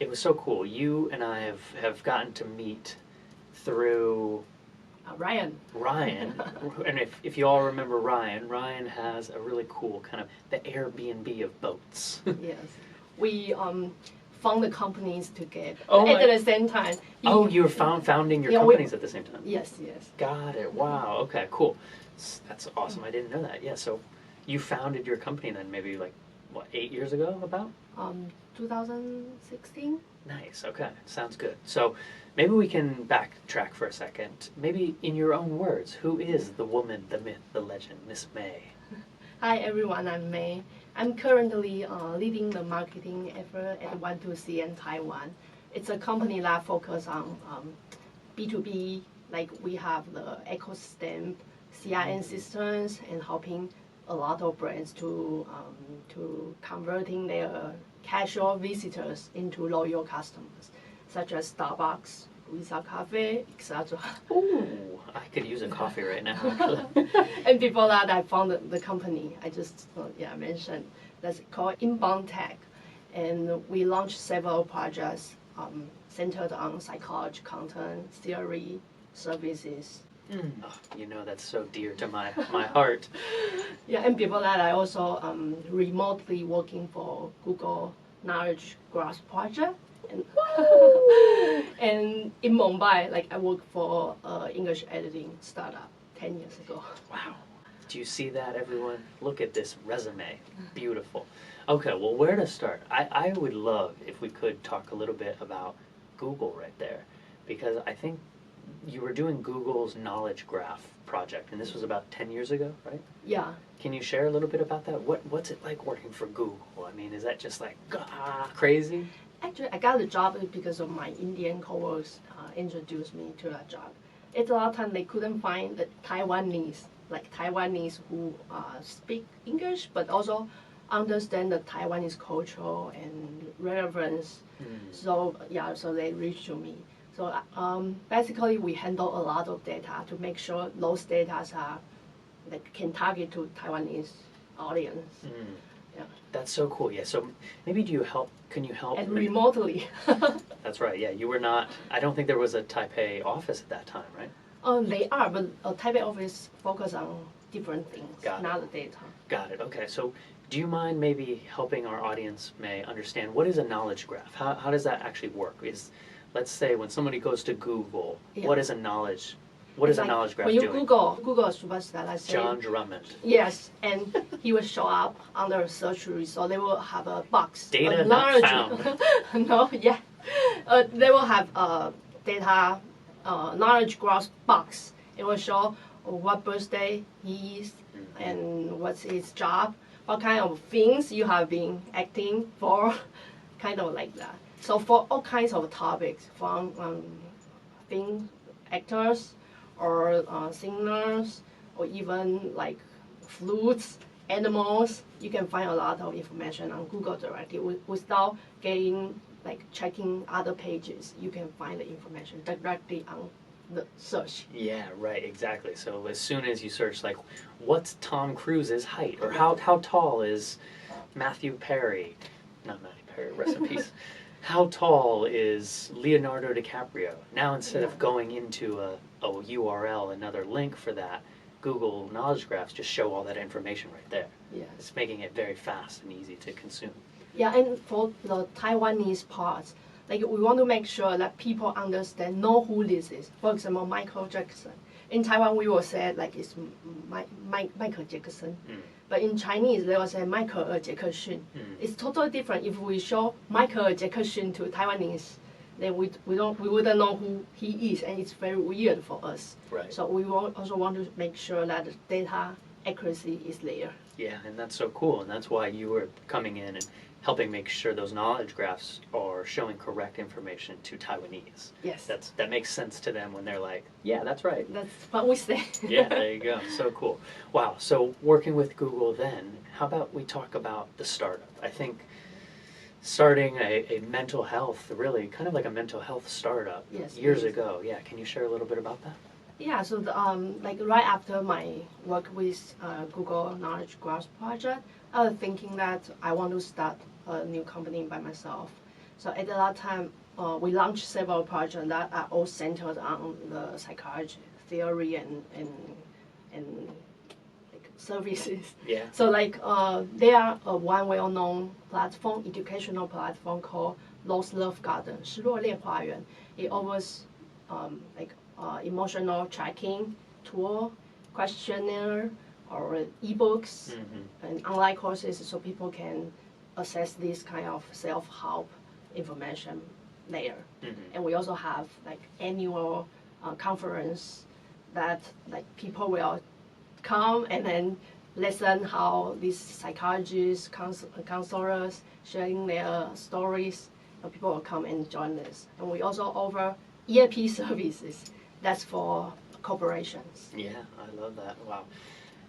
It was so cool. You and I have gotten to meet through Ryan. And if you all remember Ryan has a really cool kind of the Airbnb of boats. Yes. We found the companies together at the same time. You were founding your companies at the same time? Yes. Got it. Wow. Okay, cool. That's awesome. I didn't know that. Yeah, so you founded your company then maybe like, what, 8 years ago about? 2016. Nice. Okay. Sounds good. So maybe we can backtrack for a second. Maybe in your own words, who is the woman, the myth, the legend, Miss May? Hi everyone, I'm May. I'm currently leading the marketing effort at 123 in Taiwan. It's a company that focuses on B2B, like we have the ecosystem, CRM systems, and helping a lot of brands to converting their casual visitors into loyal customers, such as Starbucks, Visa Cafe, etc. Ooh, I could use a coffee right now, actually. And before that, I founded the company I just mentioned. That's called Inbound Tech, and we launched several projects centered on psychology, content, theory, services. You know, that's so dear to my heart. Yeah, and before that, I also remotely working for Google Knowledge Graph project. And in Mumbai, like I worked for English editing startup 10 years ago. Wow. Do you see that, everyone? Look at this resume. Beautiful. Okay, well, where to start? I would love if we could talk a little bit about Google right there, because I think you were doing Google's Knowledge Graph project, and this was about 10 years ago, right? Yeah. Can you share a little bit about that? What's it like working for Google? I mean, is that just like crazy? Actually, I got the job because of my Indian coworkers introduced me to that job. It's a lot of time they couldn't find the Taiwanese who speak English, but also understand the Taiwanese culture and relevance. So they reached to me. So basically, we handle a lot of data to make sure those data are can target to Taiwanese audience. Yeah. That's so cool. Yeah. So maybe can you help? And remotely. That's right. Yeah. You were not. I don't think there was a Taipei office at that time, right? They are, but Taipei office focus on different things, not the data. Got it. Okay. So do you mind maybe helping our audience may understand what is a knowledge graph? How does that actually work? Let's say when somebody goes to Google, what is a knowledge graph when you doing? Google superstar, let's say John Drummond. Yes, and he will show up under a search result. They will have a box. Data not found. No, yeah. They will have a data knowledge graph box. It will show what birthday he is and what's his job, what kind of things you have been acting for, kind of like that. So for all kinds of topics, from actors or singers, or even like flutes, animals, you can find a lot of information on Google directly without checking other pages. You can find the information directly on the search. Yeah, right, exactly. So as soon as you search, like, what's Tom Cruise's height, or how tall is Matthew Perry? Not Matthew Perry, rest in peace. How tall is Leonardo DiCaprio? Now instead of going into a URL, another link for that, Google Knowledge Graphs just show all that information right there. Yes. It's making it very fast and easy to consume. Yeah, and for the Taiwanese parts, we want to make sure that people know who this is. For example, Michael Jackson. In Taiwan, we will say it's Michael Jackson. But in Chinese, they will say Michael Jackson. It's totally different. If we show Michael Jackson to Taiwanese, then we wouldn't know who he is, and it's very weird for us. Right. So we also want to make sure that the data accuracy is there. Yeah, and that's so cool, and that's why you were coming in and helping make sure those knowledge graphs are showing correct information to Taiwanese. Yes. That makes sense to them when they're like, yeah, that's right. That's what we say. Yeah, there you go. So cool. Wow, so working with Google then, how about we talk about the startup? I think starting a mental health, really kind of like a mental health startup years ago. Yeah, can you share a little bit about that? Yeah, so right after my work with Google Knowledge Graph project, I was thinking that I want to start a new company by myself. So at that time, we launched several projects that are all centered on the psychology theory and like services. Yeah. So like there are one well-known platform, educational platform called Lost Love Garden, 失落恋花园. It offers like emotional tracking tool, questionnaire, or ebooks and online courses, so people can access this kind of self-help information later. And we also have like annual conference that like people will come and then listen how these psychologists, counselors sharing their stories, and people will come and join this. And we also offer EAP services. That's for corporations. Yeah, I love that. Wow.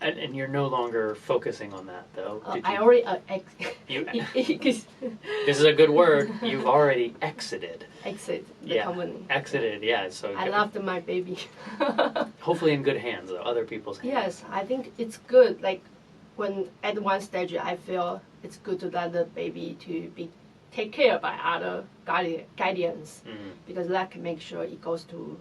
And you're no longer focusing on that, though. I already this is a good word. You've already exited. Exit the company. Exited, yeah. So I loved my baby. Hopefully in good hands, though, other people's hands. Yes, I think it's good. Like when at one stage, I feel it's good to let the baby to be taken care by other guardians, because that can make sure it goes to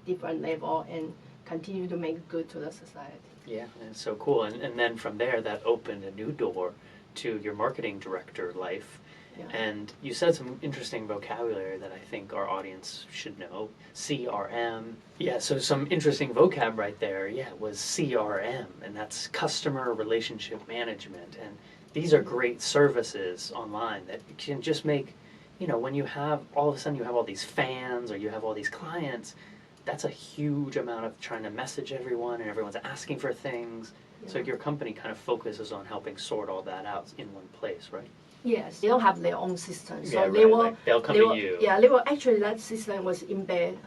different level and continue to make good to the society. Yeah, it's so cool. And then from there, that opened a new door to your marketing director life. Yeah. And you said some interesting vocabulary that I think our audience should know. CRM. Yeah, so some interesting vocab right there, was CRM, and that's customer relationship management. And these are great services online that can just make, when you have, all of a sudden you have all these fans or you have all these clients, that's a huge amount of trying to message everyone, and everyone's asking for things. Yeah. So your company kind of focuses on helping sort all that out in one place, right? Yes, they don't have their own system, so yeah, right. They'll come to you. Yeah, they will actually, that system was embedded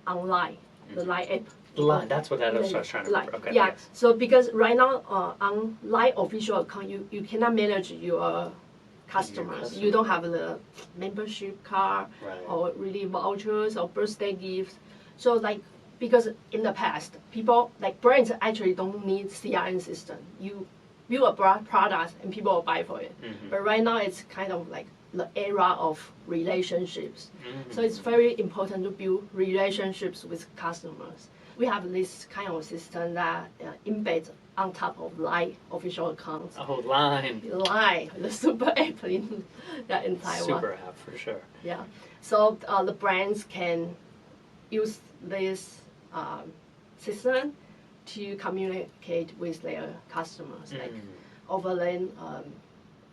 online, the LINE app. LINE, that's what that is. I was trying to remember. Okay, yeah, yes. So because right now on LINE official account, you cannot manage your customers. You don't have the membership card, right, or really vouchers or birthday gifts. So like, because in the past, people, like brands actually don't need CRM system. You build a product and people will buy for it. But right now it's kind of like the era of relationships. So it's very important to build relationships with customers. We have this kind of system that embeds on top of LINE official accounts. Oh, LINE. LINE, the super app in Taiwan. Super app, for sure. Yeah. So the brands can use this system to communicate with their customers, like offer them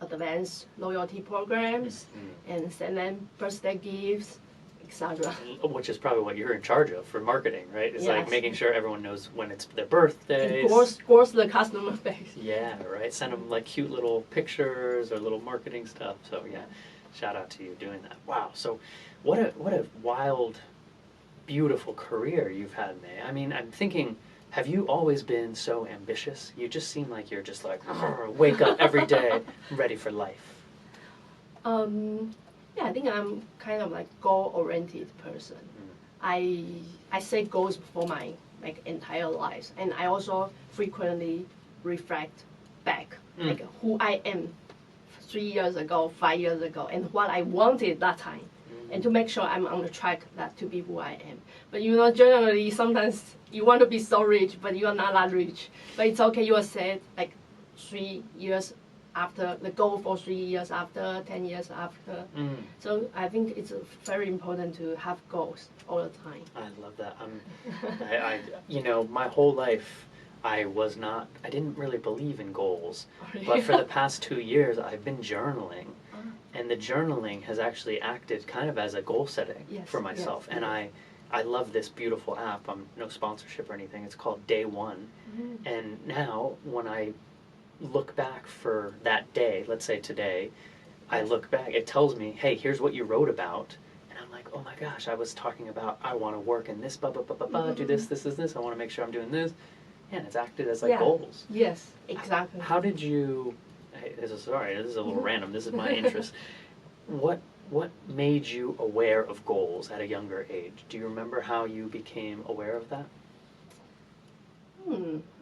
advanced loyalty programs and send them birthday gifts, etc. Which is probably what you're in charge of for marketing, right? It's like making sure everyone knows when it's their birthday. Grows the customer base. Yeah, right. Send them like cute little pictures or little marketing stuff. So yeah, shout out to you doing that. Wow. So what a wild, beautiful career you've had, May. I mean, I'm thinking, have you always been so ambitious? You just seem like you're just like, wake up every day, ready for life. Yeah, I think I'm kind of like goal-oriented person. I set goals for my like entire life, and I also frequently reflect back, like who I am 3 years ago, 5 years ago, and what I wanted that time. And to make sure I'm on the track that to be who I am. But generally, sometimes you want to be so rich, but you are not that rich. But it's okay, you are set like 3 years after, the goal for 3 years after, 10 years after. So I think it's very important to have goals all the time. I love that. My whole life, I didn't really believe in goals. But for the past 2 years, I've been journaling. And the journaling has actually acted kind of as a goal setting for myself. And I love this beautiful app. No sponsorship or anything. It's called Day One. And now when I look back for that day, let's say today, I look back, it tells me, hey, here's what you wrote about. And I'm like, oh my gosh, I was talking about, I want to work in this, do this, I want to make sure I'm doing this. Yeah, and it's acted as like goals. Yes, exactly. How did you... This is a little random. This is my interest. What made you aware of goals at a younger age? Do you remember how you became aware of that?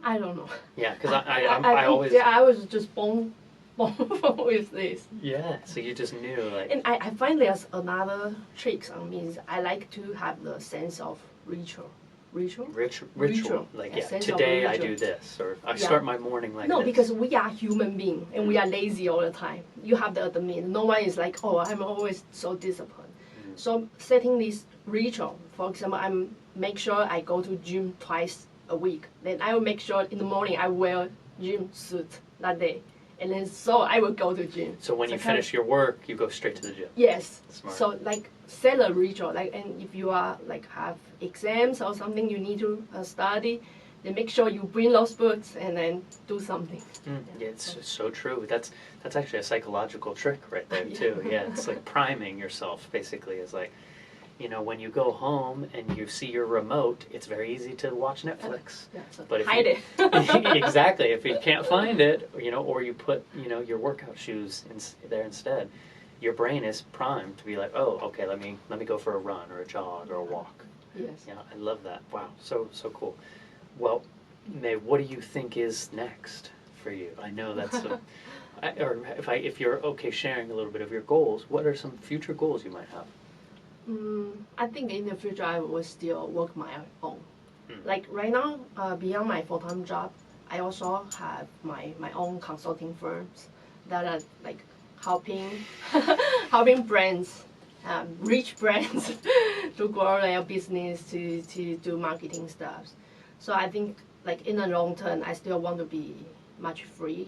I don't know. Yeah, because I always... Yeah, I was just born with this. Yeah, so you just knew, like... And I find there's another trick on me is I like to have the sense of ritual. Ritual? Ritual. Like, yeah, sense of today I ritual. do this, or I start my morning like No, this. because we are human beings and we are lazy all the time. You have to admit, no one is like, oh, I'm always so disciplined. So setting this ritual, for example, I'm make sure I go to gym twice a week. Then I will make sure in the morning I wear gym suit that day. And then so I will go to gym. So when you finish your work, you go straight to the gym. Yes. Smart. So like set a ritual. Like, and if you are like have exams or something you need to study, then make sure you bring those books and then do something. Yeah, it's so true. That's actually a psychological trick right there too. Yeah, it's like priming yourself basically. Is like, you know, when you go home and you see your remote, it's very easy to watch Netflix. So but if hide you, it. Exactly. If you can't find it, you know, or you put, you know, your workout shoes there instead, your brain is primed to be like, oh, okay, let me go for a run or a jog or a walk. Yes. Yeah, I love that. Wow, so cool. Well, May, what do you think is next for you? I know that's or if you're okay sharing a little bit of your goals, what are some future goals you might have? I think in the future I will still work my own. Like right now, beyond my full-time job, I also have my own consulting firms that are like helping brands, rich brands, to grow their business, to do marketing stuff. So I think like in the long term, I still want to be much free,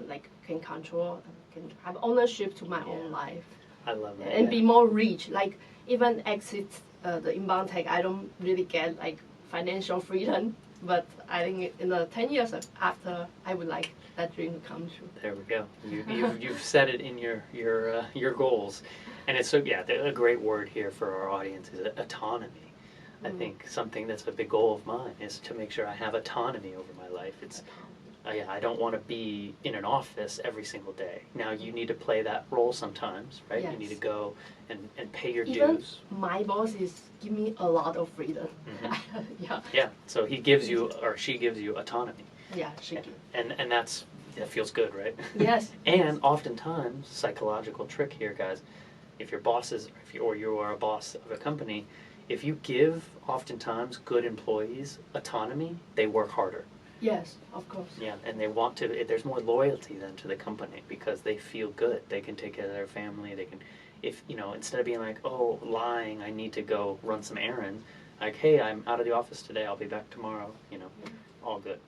like can control, can have ownership to my own life. I love that. And be more rich. Like even exit the inbound tech, I don't really get like financial freedom, but I think in the 10 years after, I would like that dream to come true. There we go. You've set it in your goals, and it's a great word here for our audience is autonomy. I think something that's a big goal of mine is to make sure I have autonomy over my life. It's I don't want to be in an office every single day. Now you need to play that role sometimes, right? Yes. You need to go and pay your Even dues. my boss give me a lot of freedom. Yeah. So he gives you or she gives you autonomy. Yeah, she gives. And that feels good, right? Yes. And oftentimes, psychological trick here, guys. If your boss is, or you are a boss of a company, if you give oftentimes good employees autonomy, they work harder. Yes, of course. Yeah, and they want to. There's more loyalty then to the company because they feel good. They can take care of their family. They can, if you know, instead of being like, oh, lying, I need to go run some errands. Like, hey, I'm out of the office today. I'll be back tomorrow. You know, all good.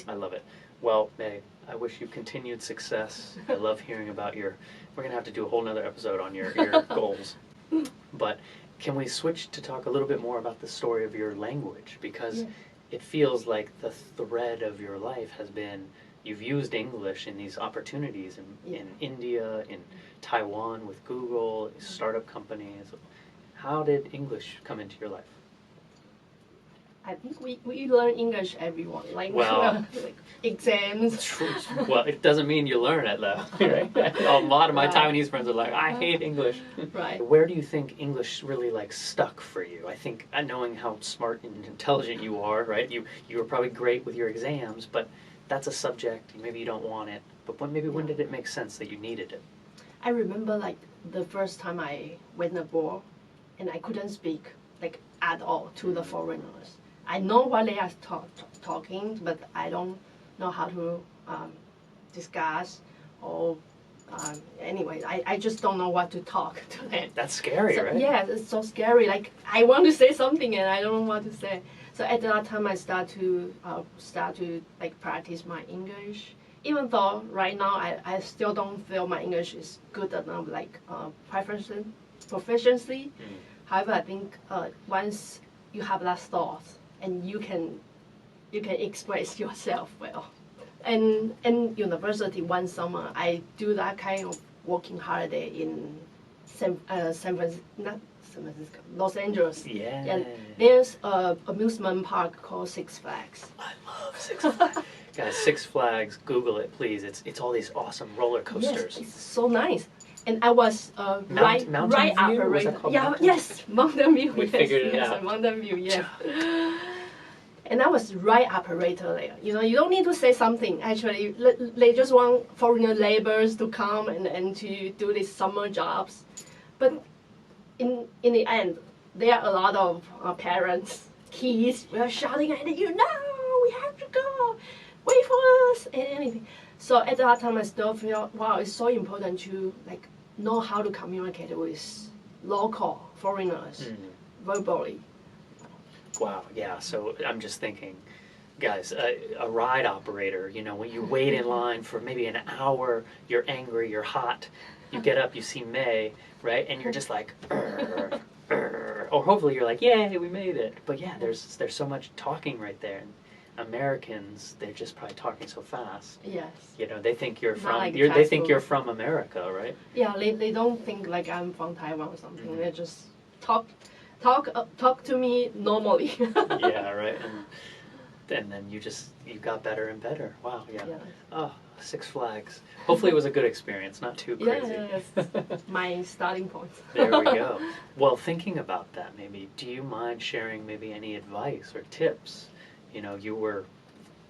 I love it. Well, May, I wish you continued success. I love hearing about your. We're gonna have to do a whole nother episode on your goals. But can we switch to talk a little bit more about the story of your language because. Yeah. It feels like the thread of your life has been you've used English in these opportunities in India, in Taiwan with Google, startup companies. How did English come into your life? I think we learn English everyone, like, well, like exams. Well, it doesn't mean you learn it though, right? A lot of my Taiwanese friends are like, I hate English. Right. Where do you think English really like stuck for you? I think knowing how smart and intelligent you are, right? You were probably great with your exams, but that's a subject, maybe you don't want it. But when did it make sense that you needed it? I remember like the first time I went abroad and I couldn't speak like at all to the foreigners. I know what they are talking, but I don't know how to discuss or anyway, I just don't know what to talk to them. That's scary, so, right? Yeah, it's so scary. Like I want to say something and I don't know what to say. So at that time, I start to like practice my English. Even though right now I still don't feel my English is good enough, like proficiency. However, I think once you have that thought and you can express yourself well. And in university, one summer, I do that kind of working holiday in Los Angeles. Yeah. And there's an amusement park called Six Flags. I love Six Flags. Guys, Six Flags, Google it, please. It's all these awesome roller coasters. Yes, it's so nice. And I was right after Mountain View. Mountain View. We figured it out. Mountain View, yeah. And I was right operator there. You know, you don't need to say something. Actually, they just want foreigner laborers to come and to do these summer jobs. But in the end, there are a lot of parents, kids, were shouting at you, no, we have to go, wait for us, and anything. So at that time, I still feel, wow, it's so important to like know how to communicate with local foreigners verbally. Wow, yeah, so I'm just thinking, guys, a ride operator, you know, when you wait in line for maybe an hour, you're angry, you're hot, you get up, you see May, right, and you're just like, or hopefully you're like, yay, we made it. But yeah, there's so much talking right there. And Americans, they're just probably talking so fast. Yes. You know, they think you're from like they think you're from America, right? Yeah, they don't think like I'm from Taiwan or something. They just talk to me normally. Yeah, right. And then you got better and better. Wow, yeah. Oh, Six Flags. Hopefully it was a good experience, not too crazy. Yeah, that's my starting point. There we go. Well, thinking about that, maybe, do you mind sharing maybe any advice or tips? You know, you were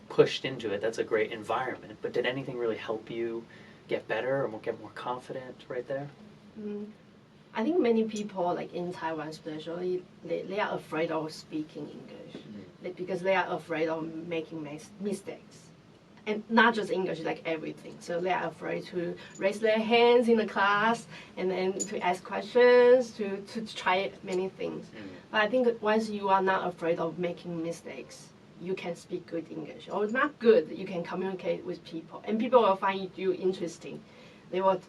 pushed into it. That's a great environment. But did anything really help you get better or get more confident right there? I think many people, like in Taiwan especially, they are afraid of speaking English because they are afraid of making mistakes. And not just English, like everything. So they are afraid to raise their hands in the class and then to ask questions, to try many things. But I think once you are not afraid of making mistakes, you can speak good English. Or not good, you can communicate with people. And people will find you interesting. They will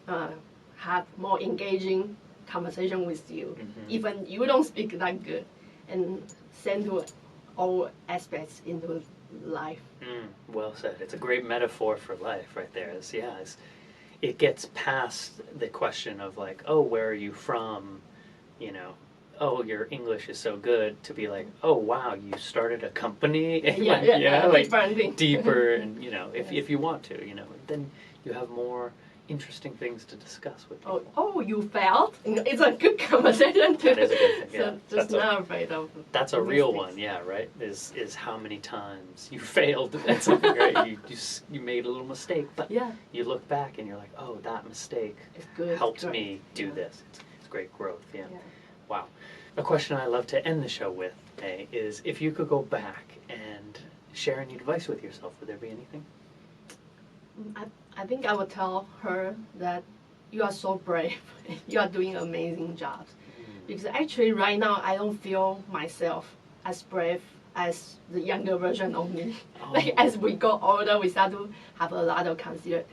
have more engaging conversation with you. Even you don't speak that good. And send to all aspects into life. Well said. It's a great metaphor for life right there. It gets past the question of like, oh, where are you from? You know, oh, your English is so good, to be like, oh, wow, you started a company? Like deeper, and, you know, if you want to, you know, then you have more interesting things to discuss with people. Oh, you failed? It's a good conversation too. That is a good thing, yeah. So just not afraid of that's a real one, yeah, right? Is how many times you failed at something, right? You made a little mistake, but you look back and you're like, oh, that mistake helped me do this. It's great growth, yeah. Wow. A question I love to end the show with, May, is if you could go back and share any advice with yourself, would there be anything? I think I would tell her that you are so brave. You are doing an amazing job. Because actually right now I don't feel myself as brave as the younger version of me. Like as we go older, we start to have a lot of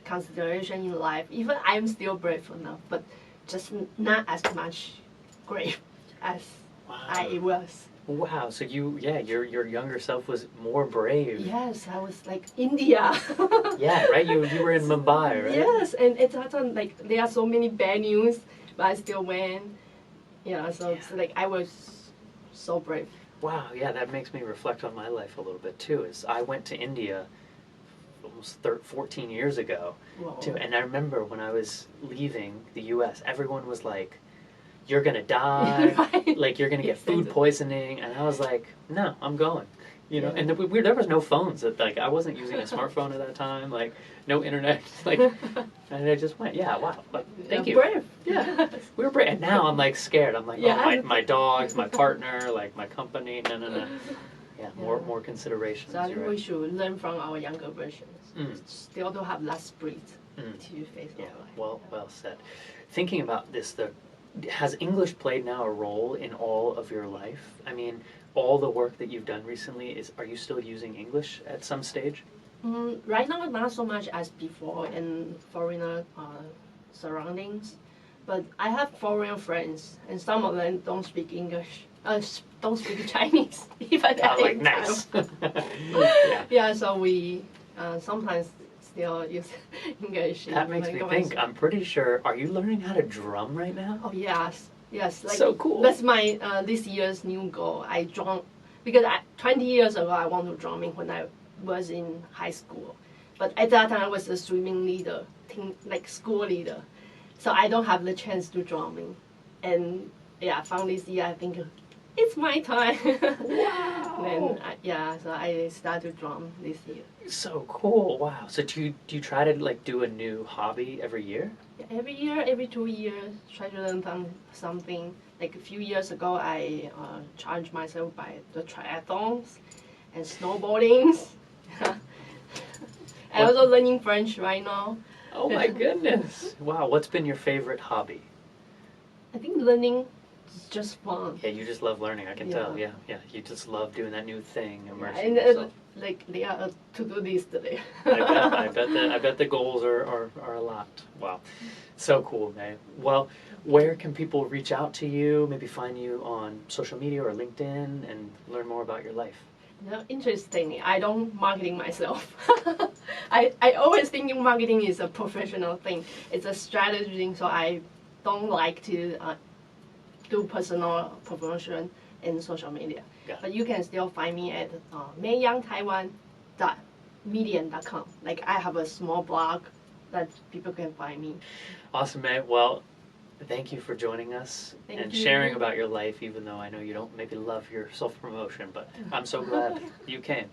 consideration in life. Even I'm still brave enough, but just not as much brave as I was. Wow, so your younger self was more brave. Yes, I was like India. Yeah, right. You were in Mumbai, right? Yes, and it's also like there are so many bad news, but I still went. Yeah, so it's like I was so brave. Wow, yeah, that makes me reflect on my life a little bit too. Is I went to India almost 14 years ago, and I remember when I was leaving the U.S., everyone was like, you're gonna die, like you're gonna get food poisoning, and I was like, no, I'm going, you know. And there was no phones, like I wasn't using a smartphone at that time, like no internet, like, and I just went, wow, like, thank you, brave, we were brave. And now I'm like scared. I'm like, oh, my dogs, my partner, like my company, no, more considerations. So I think we should learn from our younger versions, still to have less spirit to face our life. Well said. Thinking about this, has English played now a role in all of your life? I mean, all the work that you've done recently, are you still using English at some stage? Right now, not so much as before in foreigner surroundings, but I have foreign friends, and some of them don't speak English, don't speak Chinese, even at like nice. Yeah, so we sometimes still use English. That makes me think. I'm pretty sure. Are you learning how to drum right now? Oh yes. Like, so cool. That's my this year's new goal. I drum because 20 years ago I wanted drumming when I was in high school, but at that time I was a swimming leader, school leader, so I don't have the chance to drumming. And from this year I think it's my time. Wow. Then so I started drum this year. So cool. Wow. So do you try to like do a new hobby every year? Yeah, every year, every 2 years, try to learn something. Like a few years ago, I challenged myself by the triathlons and snowboardings. I'm also learning French right now. Oh my goodness. Wow. What's been your favorite hobby? I think learning is just fun. Yeah, you just love learning. I can tell. Yeah. You just love doing that new thing, immersing And yourself. like they are a to-do list today. I bet the goals are a lot. Wow. So cool, May. Well, where can people reach out to you, maybe find you on social media or LinkedIn and learn more about your life? Interestingly, I don't marketing myself. I always think marketing is a professional thing. It's a strategy thing, so I don't like to do personal promotion in social media. But you can still find me at mayyangtaiwan.medium.com. Like I have a small blog that people can find me. Awesome, May. Well, thank you for joining us and sharing about your life, even though I know you don't maybe love your self-promotion, but I'm so glad you came.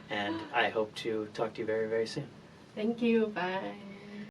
And I hope to talk to you very, very soon. Thank you. Bye.